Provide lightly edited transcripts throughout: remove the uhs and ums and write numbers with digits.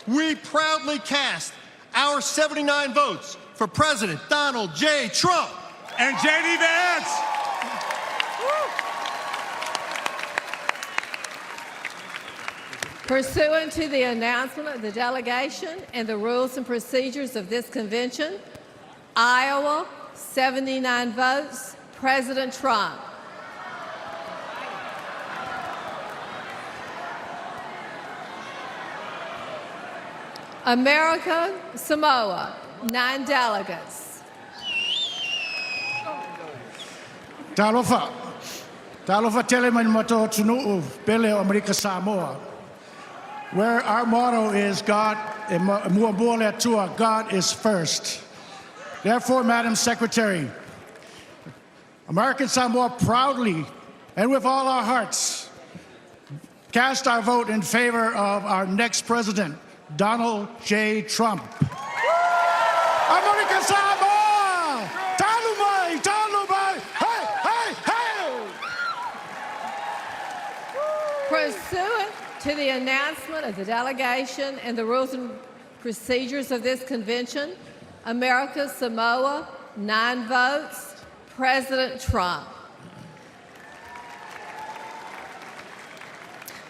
we proudly cast our 79 votes for President Donald J. Trump. And J.D. Vance. Pursuant to the announcement of the delegation and the rules and procedures of this convention, Iowa, 79 votes, President Trump. America, Samoa, 9 delegates. Talofa teleman mato tunu pele America Samoa, where our motto is God is first. Therefore, Madam Secretary, American Samoa proudly and with all our hearts cast our vote in favor of our next president, Donald J. Trump. American Samoa! Talumai! Talumai! Hey! Hey! Hey! Pursuant to the announcement of the delegation and the rules and procedures of this convention, America Samoa, 9 votes, President Trump.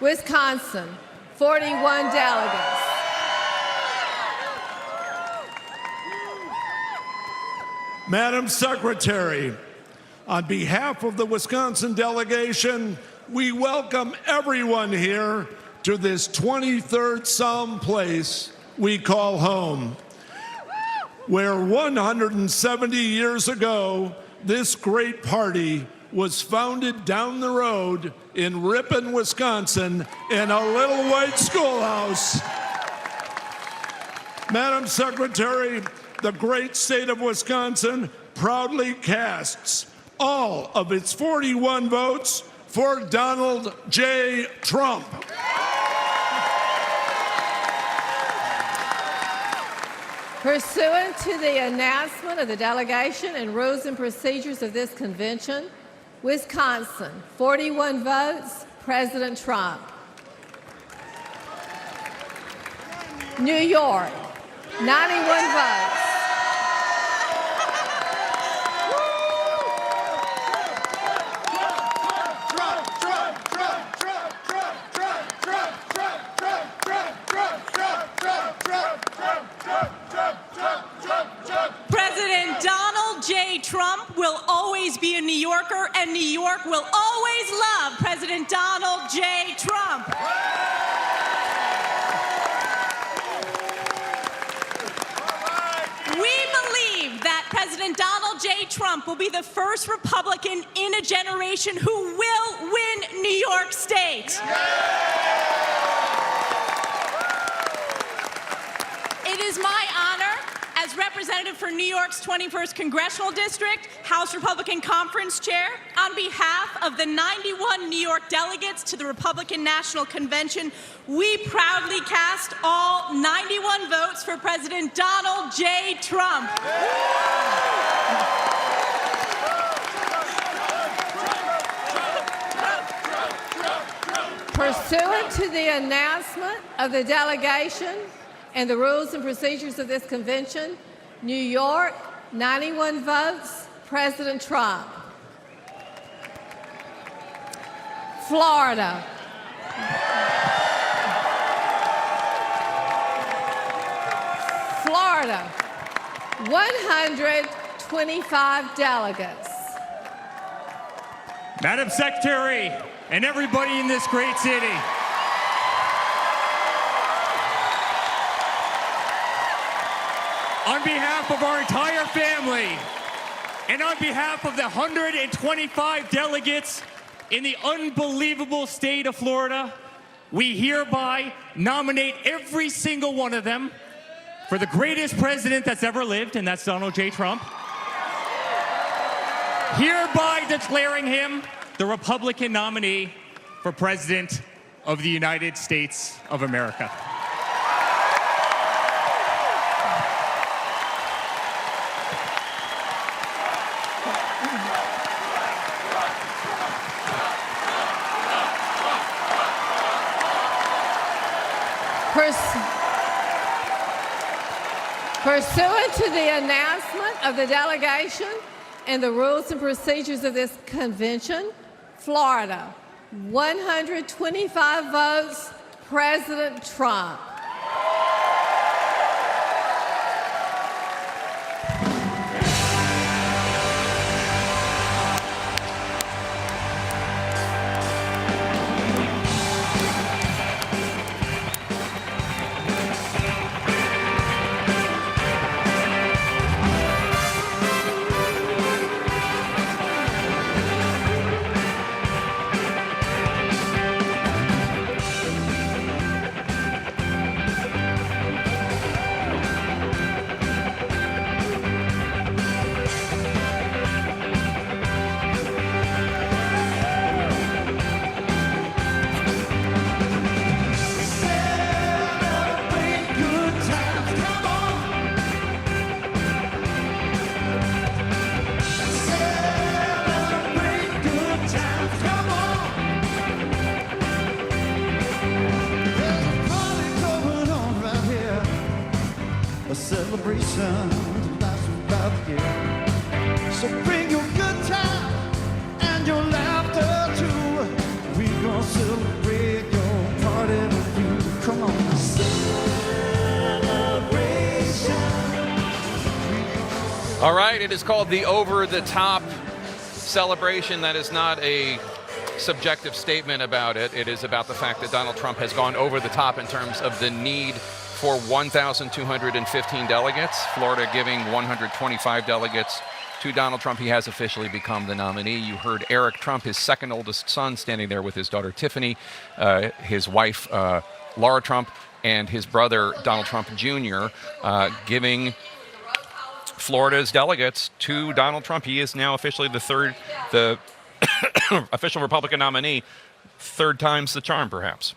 Wisconsin, 41 delegates. Madam Secretary, on behalf of the Wisconsin delegation, we welcome everyone here to this 23rd Psalm place we call home, where 170 years ago, this great party was founded down the road in Ripon, Wisconsin, in a little white schoolhouse. Madam Secretary, the great state of Wisconsin proudly casts all of its 41 votes for Donald J. Trump. Pursuant to the announcement of the delegation and rules and procedures of this convention, Wisconsin, 41 votes, President Trump. New York, 91 votes. President Donald J. Trump will always be a New Yorker, and New York will always love President Donald J. Trump. We believe that President Donald J. Trump will be the first Republican in a generation who will win New York State. It is my honor, as representative for New York's 21st Congressional District, House Republican Conference Chair, on behalf of the 91 New York delegates to the Republican National Convention, we proudly cast all 91 votes for President Donald J. Trump. Pursuant to the announcement of the delegation and the rules and procedures of this convention, New York, 91 votes, President Trump. Florida. Florida, 125 delegates. Madam Secretary, and everybody in this great city, on behalf of our entire family, and on behalf of the 125 delegates in the unbelievable state of Florida, we hereby nominate every single one of them for the greatest president that's ever lived, and that's Donald J. Trump, hereby declaring him the Republican nominee for President of the United States of America. Pursuant to the announcement of the delegation and the rules and procedures of this convention, Florida, 125 votes, President Trump. A celebration to last about the year. So bring your good time and your laughter too. We gonna celebrate your party with you. Come on, celebration. All right, it is called the Over the Top celebration. That is not a subjective statement about it. It is about the fact that Donald Trump has gone over the top in terms of the need for 1,215 delegates. Florida giving 125 delegates to Donald Trump. He has officially become the nominee. You heard Eric Trump, his second oldest son, standing there with his daughter Tiffany, his wife Laura Trump, and his brother Donald Trump Jr. Giving Florida's delegates to Donald Trump. He is now officially the official Republican nominee. Third time's the charm, perhaps.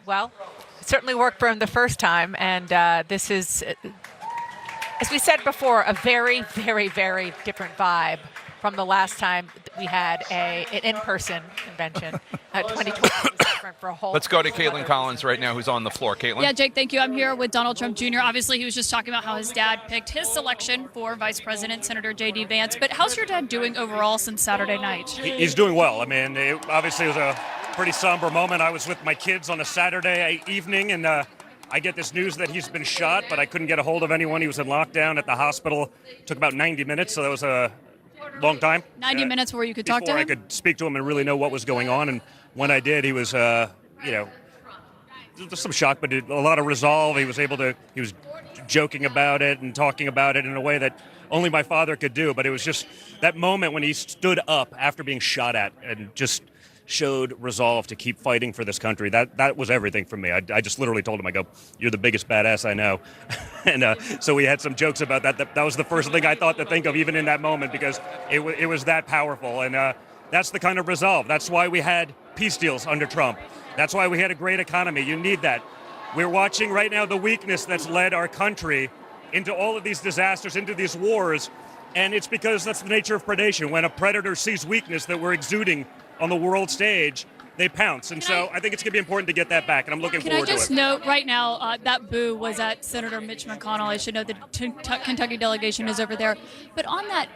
Well, it certainly worked for him the first time, and this is, as we said before, a very, very, very different vibe from the last time we had an in-person convention. 2020 was different for a whole. Let's go to Caitlin Collins right now, who's on the floor. Caitlin? Yeah, Jake, thank you. I'm here with Donald Trump Jr. Obviously, he was just talking about how his dad picked his selection for Vice President, Senator J.D. Vance. But how's your dad doing overall since Saturday night? He's doing well. I mean, it obviously was a pretty somber moment. I was with my kids on a Saturday evening, and I get this news that he's been shot, but I couldn't get a hold of anyone. He was in lockdown at the hospital. It took about 90 minutes, so that was a long time. 90 minutes where you could talk to him? Before I could speak to him and really know what was going on. And when I did, he was, there was some shock, but a lot of resolve. He was joking about it and talking about it in a way that only my father could do. But it was just that moment when he stood up after being shot at and just showed resolve to keep fighting for this country. That was everything for me. I just literally told him, I go, "You're the biggest badass I know." And so we had some jokes about that. That was the first thing I thought to think of even in that moment, because it was that powerful. And that's the kind of resolve. That's why we had peace deals under Trump. That's why we had a great economy. You need that. We're watching right now the weakness that's led our country into all of these disasters, into these wars. And it's because that's the nature of predation. When a predator sees weakness that we're exuding on the world stage, they pounce. And so I think it's going to be important to get that back, and I'm looking forward to it. Can I just note right now that boo was at Senator Mitch McConnell. I should note the Kentucky delegation is over there. But on that,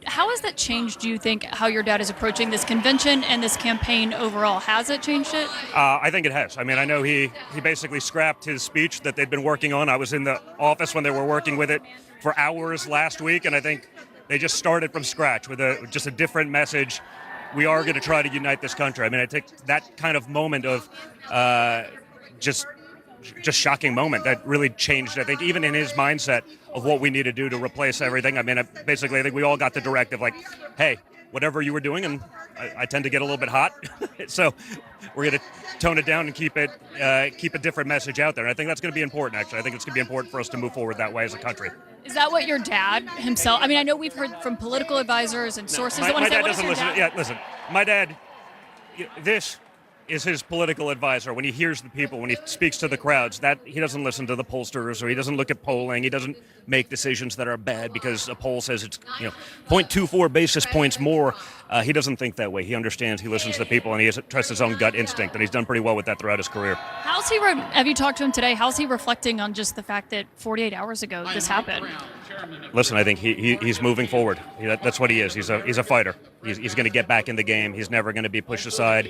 how has that changed, do you think, how your dad is approaching this convention and this campaign overall? Has it changed it? I think it has. I mean, I know he basically scrapped his speech that they'd been working on. I was in the office when they were working with it for hours last week, and I think they just started from scratch with just a different message. We are going to try to unite this country. I mean, I take that kind of moment of just shocking moment that really changed, I think, even in his mindset of what we need to do to replace everything. I mean, basically, I think we all got the directive, like, hey, whatever you were doing, and I tend to get a little bit hot, so we're going to tone it down and keep a different message out there. And I think that's going to be important, actually. I think it's going to be important for us to move forward that way as a country. Is that what your dad himself? I mean, I know we've heard from political advisors and sources that want to say, what is your dad? Yeah, listen, my dad, this is his political advisor. When he hears the people, when he speaks to the crowds, that he doesn't listen to the pollsters, or he doesn't look at polling. He doesn't make decisions that are bad because a poll says it's 0.24 basis points more. He doesn't think that way. He understands. He listens to the people, and he trusts his own gut instinct, and he's done pretty well with that throughout his career. How's he? Have you talked to him today? How's he reflecting on just the fact that 48 hours ago this happened? Listen, I think he's moving forward. That's what he is. He's a fighter. He's going to get back in the game. He's never going to be pushed aside.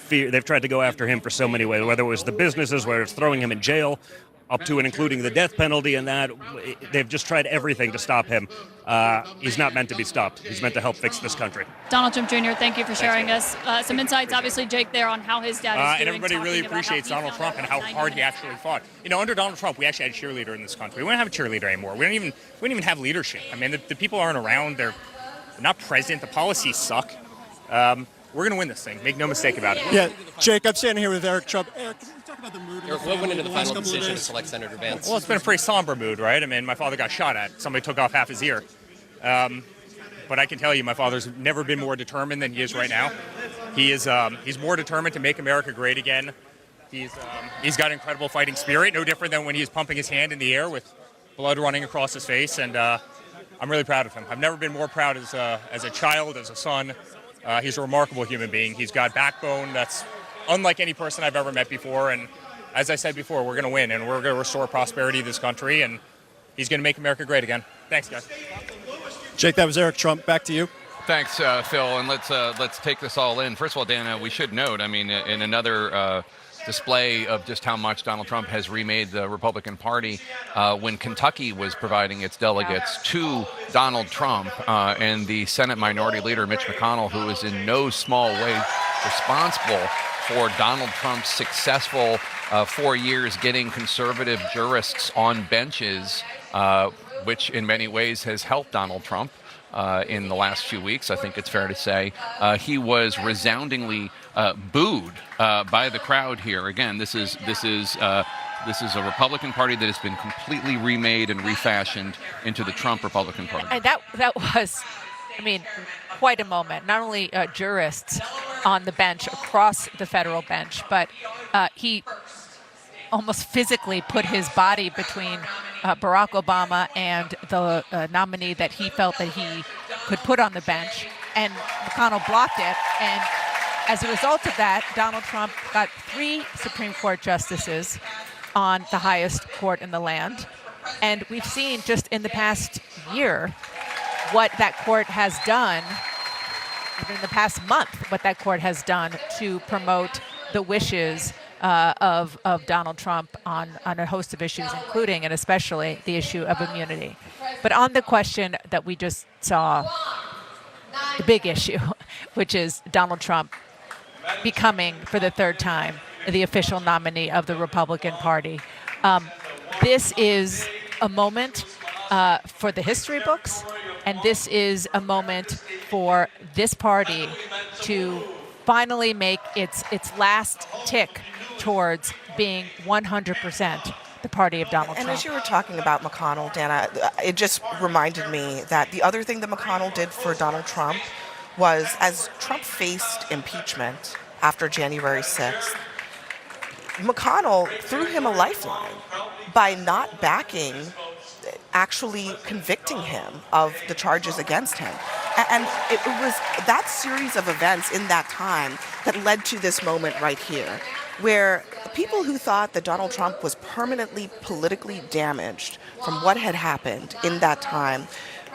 They've tried to go after him for so many ways, whether it was the businesses, whether it's throwing him in jail, up to and including the death penalty, and that they've just tried everything to stop him. He's not meant to be stopped. He's meant to help fix this country. Donald Trump Jr., thank you for sharing us some insights. Obviously, Jake, there on how his dad is doing. And everybody really appreciates Donald Trump and how hard he actually fought. Under Donald Trump, we actually had a cheerleader in this country. We don't have a cheerleader anymore. We don't even have leadership. I mean, the people aren't around. They're not present. The policies suck. We're going to win this thing. Make no mistake about it. Yeah, Jake, I'm standing here with Eric Trump. Eric, can you talk about the mood? Eric, what went into the final decision to select Senator Vance? Well, it's been a pretty somber mood, right? I mean, my father got shot at. Somebody took off half his ear. But I can tell you, my father's never been more determined than he is right now. He's more determined to make America great again. He's got incredible fighting spirit, no different than when he was pumping his hand in the air with blood running across his face. And I'm really proud of him. I've never been more proud as a child, as a son. He's a remarkable human being. He's got backbone that's unlike any person I've ever met before. And as I said before, we're going to win, and we're going to restore prosperity to this country, and he's going to make America great again. Thanks, guys. Jake, that was Eric Trump. Back to you. Thanks, Phil, and let's take this all in. First of all, Dan, we should note, I mean, in another display of just how much Donald Trump has remade the Republican Party, when Kentucky was providing its delegates to Donald Trump and the Senate Minority Leader Mitch McConnell, who is in no small way responsible for Donald Trump's successful 4 years getting conservative jurists on benches, which in many ways has helped Donald Trump in the last few weeks, I think it's fair to say. He was resoundingly booed by the crowd here. Again, this is a Republican Party that has been completely remade and refashioned into the Trump Republican Party. And that was, I mean, quite a moment. Not only jurists on the bench, across the federal bench, but he almost physically put his body between Barack Obama and the nominee that he felt that he could put on the bench, and McConnell blocked it. And as a result of that, Donald Trump got 3 Supreme Court justices on the highest court in the land. And we've seen just in the past year what that court has done, even in the past month, what that court has done to promote the wishes of Donald Trump on a host of issues, including and especially the issue of immunity. But on the question that we just saw, the big issue, which is Donald Trump becoming, for the 3rd time, the official nominee of the Republican Party. This is a moment for the history books, and this is a moment for this party to finally make its last tick towards being 100% the party of Donald Trump. And as you were talking about McConnell, Dana, it just reminded me that the other thing that McConnell did for Donald Trump was, as Trump faced impeachment after January 6th, McConnell threw him a lifeline by not backing, actually convicting him of the charges against him. And it was that series of events in that time that led to this moment right here, where people who thought that Donald Trump was permanently politically damaged from what had happened in that time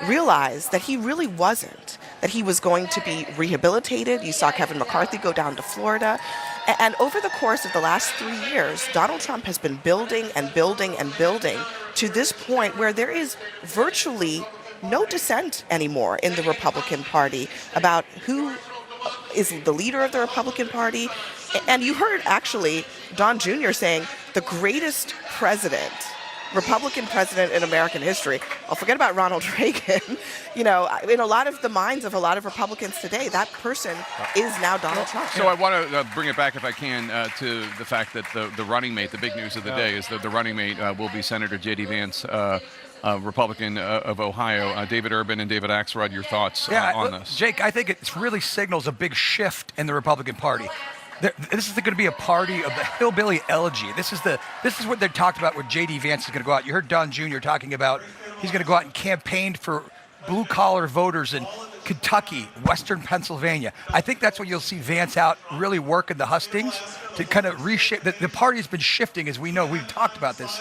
realized that he really wasn't, that he was going to be rehabilitated. You saw Kevin McCarthy go down to Florida. And over the course of the last 3 years, Donald Trump has been building and building and building to this point where there is virtually no dissent anymore in the Republican Party about who is the leader of the Republican Party. And you heard, actually, Don Jr. saying the greatest president, Republican president in American history. Oh, forget about Ronald Reagan. In a lot of the minds of a lot of Republicans today, that person is now Donald Trump. So I want to bring it back, if I can, to the fact that the running mate, the big news of the day, is that the running mate will be Senator J.D. Vance, Republican of Ohio. David Urban and David Axelrod, your thoughts on this? Jake, I think it really signals a big shift in the Republican Party. this is going to be a party of the hillbilly elegy. This is what they talked about when J.D. Vance is going to go out. You heard Don Jr. talking about he's going to go out and campaign for blue-collar voters in Kentucky, Western Pennsylvania. I think that's when you'll see Vance out really working the hustings to kind of reshape. The party's been shifting, as we know. We've talked about this,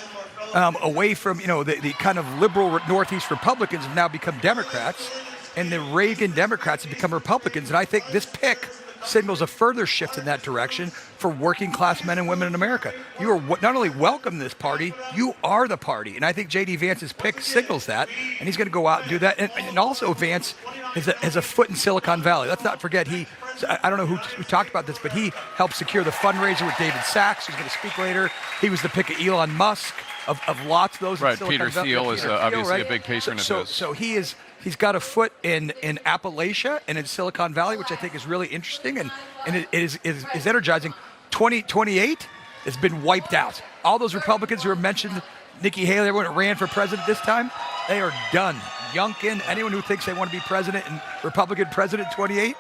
away from the kind of liberal Northeast Republicans have now become Democrats, and the Reagan Democrats have become Republicans. And I think this pick signals a further shift in that direction for working class men and women in America. You are not only welcome to this party, you are the party. And I think J.D. Vance's pick signals that, and he's going to go out and do that. And also Vance has a foot in Silicon Valley. Let's not forget I don't know who talked about this, but he helped secure the fundraiser with David Sachs, who's going to speak later. He was the pick of Elon Musk, of lots of those. Right, in Silicon Peter Valley. Thiel is obviously right? a big patron of his. So he's got a foot in Appalachia and in Silicon Valley, which I think is really interesting and it is energizing. 2028 has been wiped out. All those Republicans who were mentioned, Nikki Haley, everyone who ran for president this time, they are done. Youngkin, anyone who thinks they want to be president and Republican president 28,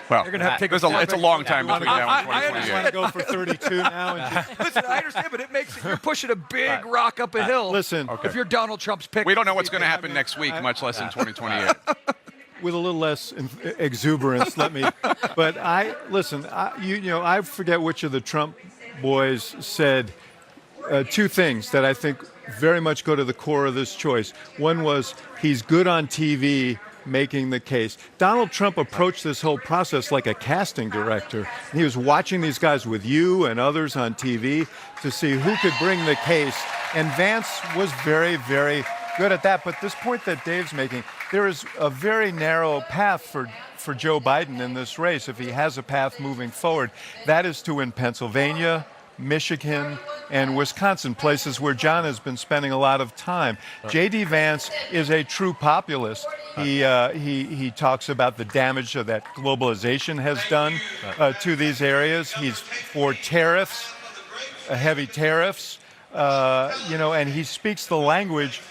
well, they're going to have to take it's a long time between now and 2028. I want to go for 32 now. And Listen, I understand, but you're pushing a big rock up a hill. Listen, if you're Donald Trump's pick. We don't know what's going to happen next week, much less in 2028. with a little less exuberance, But I forget which of the Trump boys said two things that I think very much go to the core of this choice. One was he's good on TV making the case. Donald Trump approached this whole process like a casting director. He was watching these guys with you and others on TV to see who could bring the case. And Vance was very, very good at that. But this point that Dave's making, there is a very narrow path for Joe Biden in this race, if he has a path moving forward. That is to win Pennsylvania, Michigan, and Wisconsin, places where John has been spending a lot of time. J.D. Vance is a true populist. He talks about the damage that globalization has done to these areas. He's for tariffs, heavy tariffs, and he speaks the language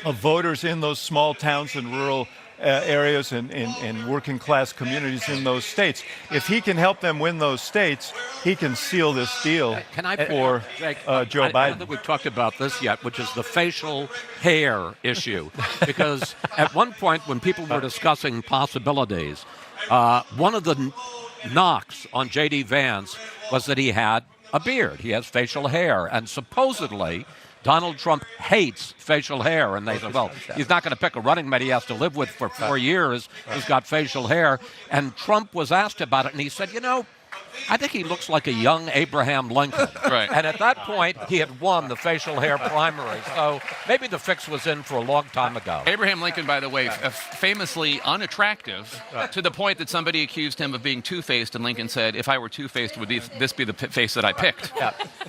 of voters in those small towns and rural areas and working class communities in those states. If he can help them win those states, he can seal this deal for Joe Biden. I don't think we've talked about this yet, which is the facial hair issue. Because at one point when people were discussing possibilities, one of the knocks on J.D. Vance was that he had a beard. He has facial hair. And supposedly Donald Trump hates facial hair, and they said, well, he's not going to pick a running mate he has to live with for 4 years who's got facial hair. And Trump was asked about it, and he said, I think he looks like a young Abraham Lincoln. Right. And at that point, he had won the facial hair primary. So maybe the fix was in for a long time ago. Abraham Lincoln, by the way, famously unattractive to the point that somebody accused him of being two-faced, and Lincoln said, if I were two-faced, would this be the face that I picked?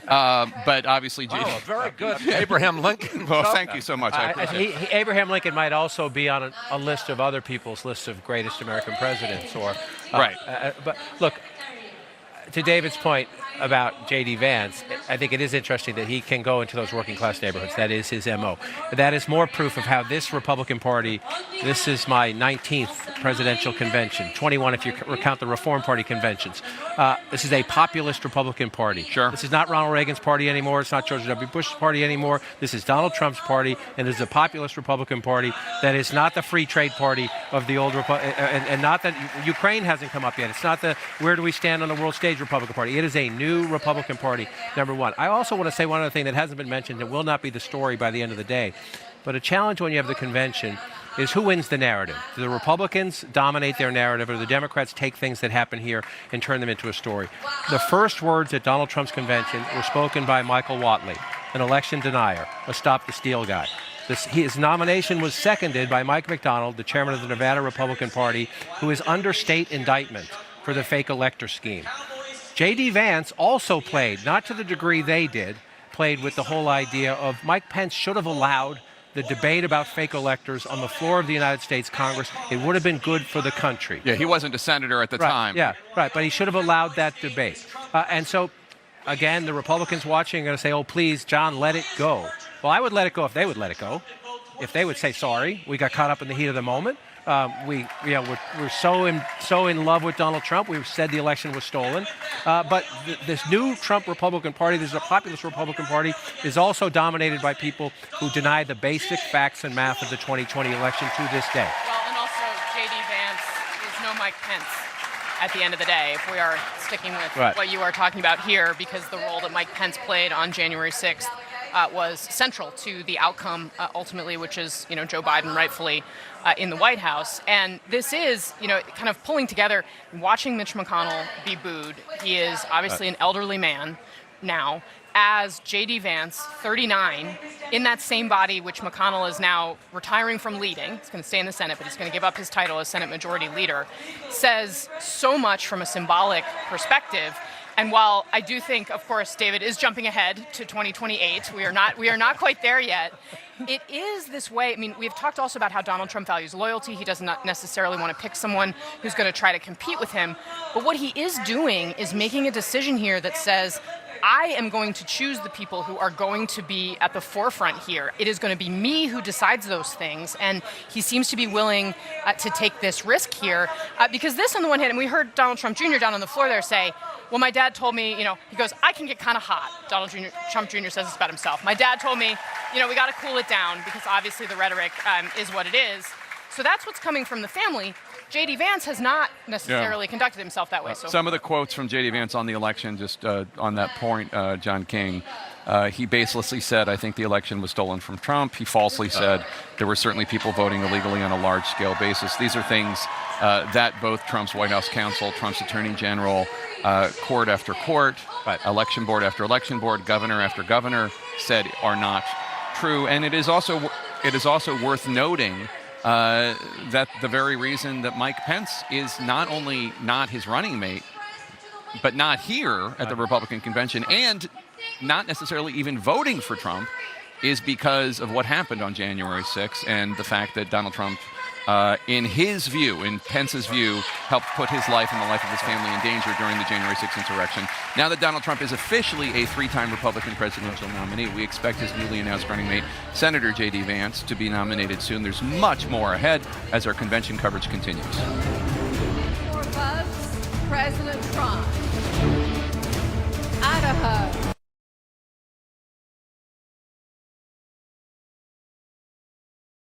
But obviously... very good, Abraham Lincoln. Well, thank you so much. I appreciate it. Abraham Lincoln might also be on a list of other people's lists of greatest American presidents. Right. But look, to David's point about J.D. Vance, I think it is interesting that he can go into those working class neighborhoods. That is his M.O. That is more proof of how this Republican Party, this is my 19th presidential convention, 21 if you count the Reform Party conventions. This is a populist Republican Party. Sure. This is not Ronald Reagan's party anymore. It's not George W. Bush's party anymore. This is Donald Trump's party, and this is a populist Republican Party that is not the free trade party of the old and not that Ukraine hasn't come up yet. It's not the where do we stand on the world stage Republican Party. It is a new Republican Party, number one. I also want to say one other thing that hasn't been mentioned and will not be the story by the end of the day. But a challenge when you have the convention is who wins the narrative. Do the Republicans dominate their narrative, or do the Democrats take things that happen here and turn them into a story? The first words at Donald Trump's convention were spoken by Michael Whatley, an election denier, a Stop the Steal guy. His nomination was seconded by Mike McDonald, the chairman of the Nevada Republican Party, who is under state indictment for the fake elector scheme. J.D. Vance also played, not to the degree they did, played with the whole idea of Mike Pence should have allowed the debate about fake electors on the floor of the United States Congress. It would have been good for the country. Yeah, he wasn't a senator at the time. Yeah, right, but he should have allowed that debate. And so, again, the Republicans watching are going to say, oh, please, John, let it go. Well, I would let it go if they would let it go. If they would say, sorry, we got caught up in the heat of the moment. We're so in love with Donald Trump. We've said the election was stolen, but this new Trump Republican Party, this is a populist Republican Party, is also dominated by people who deny the basic facts and math of the 2020 election to this day. Well, and also J.D. Vance is no Mike Pence at the end of the day, if we are sticking with what you are talking about here, because the role that Mike Pence played on January 6th was central to the outcome ultimately, which is, Joe Biden rightfully in the White House. And this is, kind of pulling together, watching Mitch McConnell be booed. He is obviously an elderly man now, as J.D. Vance, 39, in that same body which McConnell is now retiring from leading. He's going to stay in the Senate, but he's going to give up his title as Senate Majority Leader, says so much from a symbolic perspective. And while I do think, of course, David is jumping ahead to 2028, we are not quite there yet. It is this way. I mean, we've talked also about how Donald Trump values loyalty. He does not necessarily want to pick someone who's going to try to compete with him. But what he is doing is making a decision here that says, I am going to choose the people who are going to be at the forefront here. It is going to be me who decides those things. And he seems to be willing to take this risk here. Because this, on the one hand, and we heard Donald Trump Jr. down on the floor there say, well, my dad told me, he goes, I can get kind of hot. Trump Jr. says this about himself. My dad told me, we got to cool it down because obviously the rhetoric is what it is. So that's what's coming from the family. J.D. Vance has not necessarily conducted himself that way. So some of the quotes from J.D. Vance on the election, just on that point, John King, he baselessly said, I think the election was stolen from Trump. He falsely said there were certainly people voting illegally on a large-scale basis. These are things that both Trump's White House counsel, Trump's attorney general, court after court, election board after election board, governor after governor said are not true. And it is also worth noting that the very reason that Mike Pence is not only not his running mate, but not here at the Republican convention and not necessarily even voting for Trump is because of what happened on January 6th and the fact that Donald Trump, in Pence's view, helped put his life and the life of his family in danger during the January 6th insurrection. Now that Donald Trump is officially a three-time Republican presidential nominee, we expect his newly announced running mate, Senator J.D. Vance, to be nominated soon. There's much more ahead as our convention coverage continues. For votes, President Trump. Idaho.